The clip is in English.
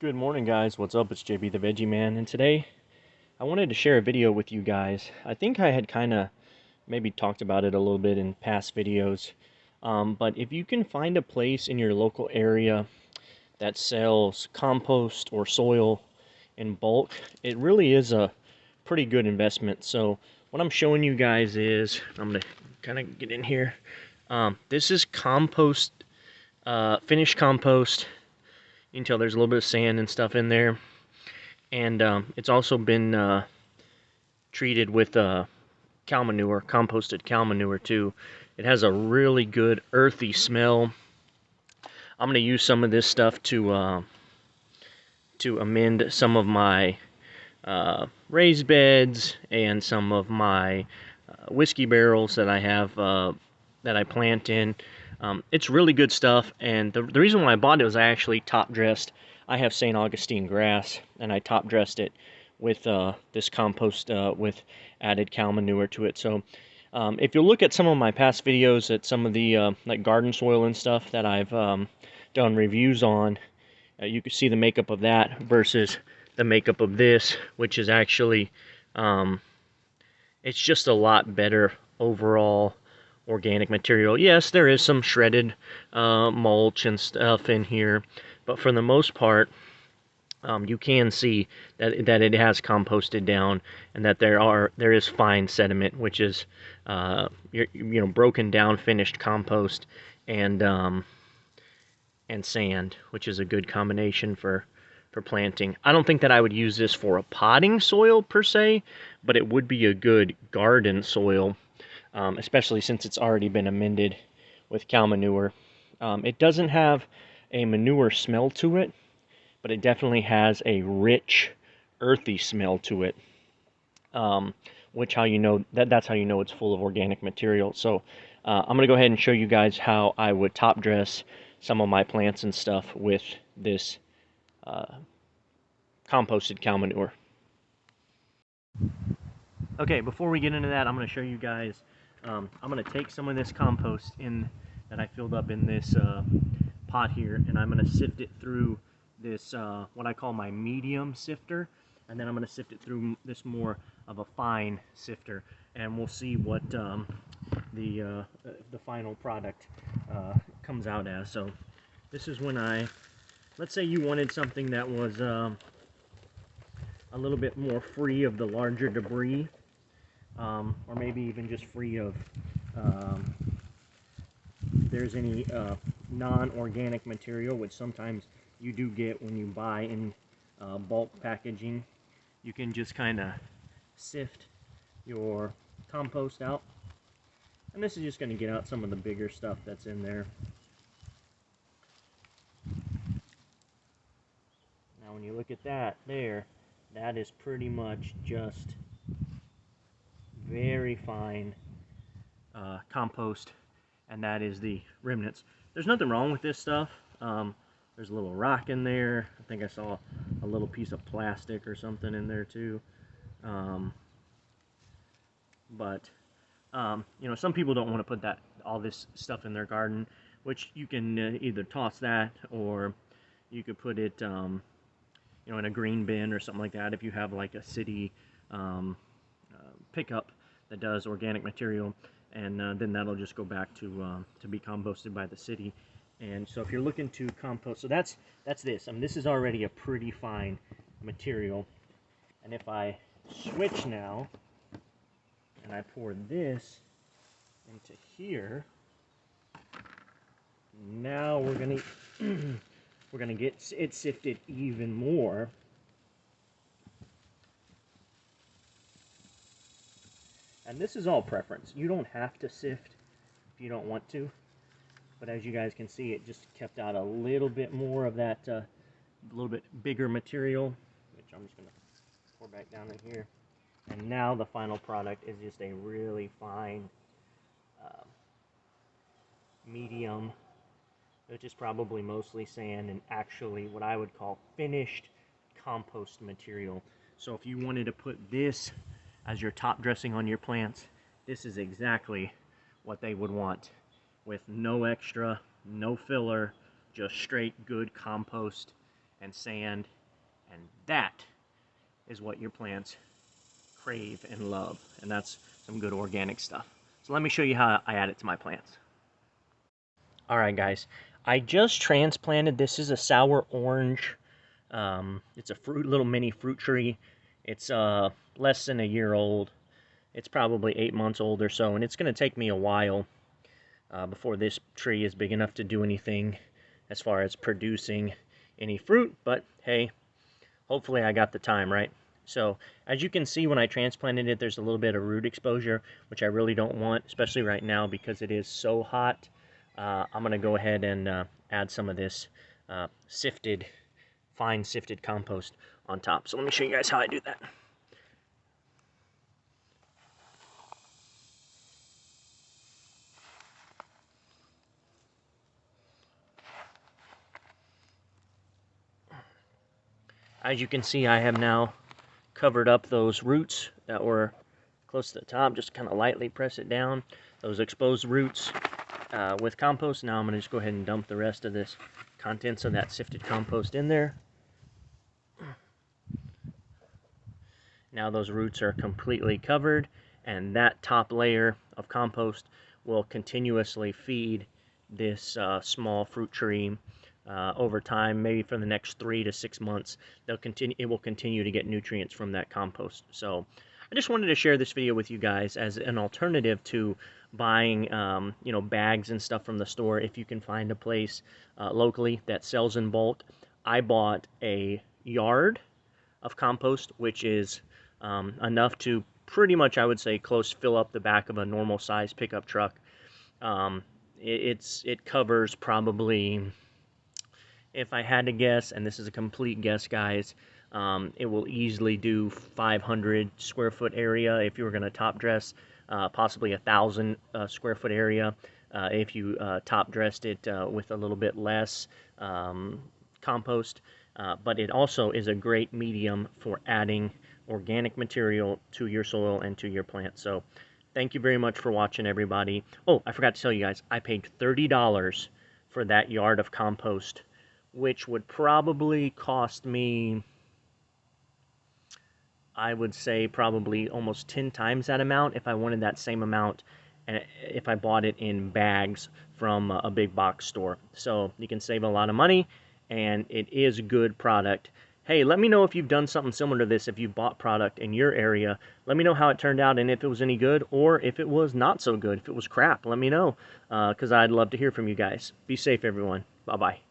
Good morning, guys. What's up? It's JB the Veggie Man, and today I wanted to share a video with you guys. I think I had kind of maybe talked about it a little bit in past videos, but if you can find a place in your local area that sells compost or soil in bulk, it really is a pretty good investment. So what I'm showing you guys is, I'm going to kind of get in here. This is compost, finished compost. You can tell there's a little bit of sand and stuff in there. And it's also been treated with cow manure, composted cow manure too. It has a really good earthy smell. I'm going to use some of this stuff to amend some of my raised beds and some of my whiskey barrels that I have that I plant in. It's really good stuff, and the reason why I bought it was I actually top dressed. I have St. Augustine grass, and I top dressed it with this compost with added cow manure to it. So if you look at some of my past videos at some of the like garden soil and stuff that I've done reviews on, you can see the makeup of that versus the makeup of this, which is actually it's just a lot better overall organic material. Yes, there is some shredded mulch and stuff in here, but for the most part, you can see that it has composted down, and that there is fine sediment, which is broken down finished compost and sand, which is a good combination for planting. I don't think that I would use this for a potting soil per se, but it would be a good garden soil, especially since it's already been amended with cow manure. It doesn't have a manure smell to it, but it definitely has a rich, earthy smell to it, which that's how you know it's full of organic material. So I'm going to go ahead and show you guys how I would top dress some of my plants and stuff with this composted cow manure. Okay, before we get into that, I'm going to show you guys, I'm going to take some of this compost that I filled up in this pot here, and I'm going to sift it through this, what I call my medium sifter, and then I'm going to sift it through this more of a fine sifter, and we'll see what the final product comes out as. So this is when let's say you wanted something that was a little bit more free of the larger debris, or maybe even just free of there's any non-organic material, which sometimes you do get when you buy in bulk packaging. You can just kind of sift your compost out, and this is just going to get out some of the bigger stuff that's in there. Now when you look at that there, that is pretty much just very fine compost, and that is the remnants. There's nothing wrong with this stuff. There's a little rock in there. I think I saw a little piece of plastic or something in there too. But some people don't want to put all this stuff in their garden, which you can either toss that, or you could put it in a green bin or something like that if you have like a city pickup that does organic material, and then that'll just go back to be composted by the city. And so if you're looking to compost, so that's this. I mean, this is already a pretty fine material, and if I switch now and I pour this into here, now we're gonna get it sifted even more. And this is all preference. You don't have to sift if you don't want to. But as you guys can see, it just kept out a little bit more of that little bit bigger material, which I'm just going to pour back down in here. And now the final product is just a really fine medium, which is probably mostly sand and actually what I would call finished compost material. So if you wanted to put this as your top dressing on your plants, this is exactly what they would want, with no extra, no filler, just straight good compost and sand, and that is what your plants crave and love, and that's some good organic stuff. So let me show you how I add it to my plants. All right, guys, I just transplanted. This is a sour orange. It's a little mini fruit tree. It's less than a year old. It's probably 8 months old or so, and it's going to take me a while before this tree is big enough to do anything as far as producing any fruit. But hey, hopefully I got the time right. So as you can see, when I transplanted it, there's a little bit of root exposure, which I really don't want, especially right now because it is so hot. I'm going to go ahead and add some of this fine sifted compost on top. So let me show you guys how I do that. As you can see, I have now covered up those roots that were close to the top. Just kind of lightly press it down, those exposed roots with compost. Now I'm going to just go ahead and dump the rest of this contents of that sifted compost in there. Now those roots are completely covered, and that top layer of compost will continuously feed this small fruit tree over time. Maybe for the next 3 to 6 months, it will continue to get nutrients from that compost. So I just wanted to share this video with you guys as an alternative to buying bags and stuff from the store. If you can find a place locally that sells in bulk. I bought a yard of compost, which is enough to pretty much, I would say, fill up the back of a normal size pickup truck. It covers probably, if I had to guess, and this is a complete guess, guys, it will easily do 500 square foot area if you were going to top dress, possibly 1,000 square foot area if you top dressed it with a little bit less compost. But it also is a great medium for adding organic material to your soil and to your plants. So thank you very much for watching, everybody. Oh, I forgot to tell you guys, I paid $30 for that yard of compost, which would probably cost me, I would say, probably almost 10 times that amount if I wanted that same amount if I bought it in bags from a big box store. So you can save a lot of money, and it is a good product. Hey, let me know if you've done something similar to this, if you bought product in your area. Let me know how it turned out and if it was any good or if it was not so good, if it was crap. Let me know because I'd love to hear from you guys. Be safe, everyone. Bye-bye.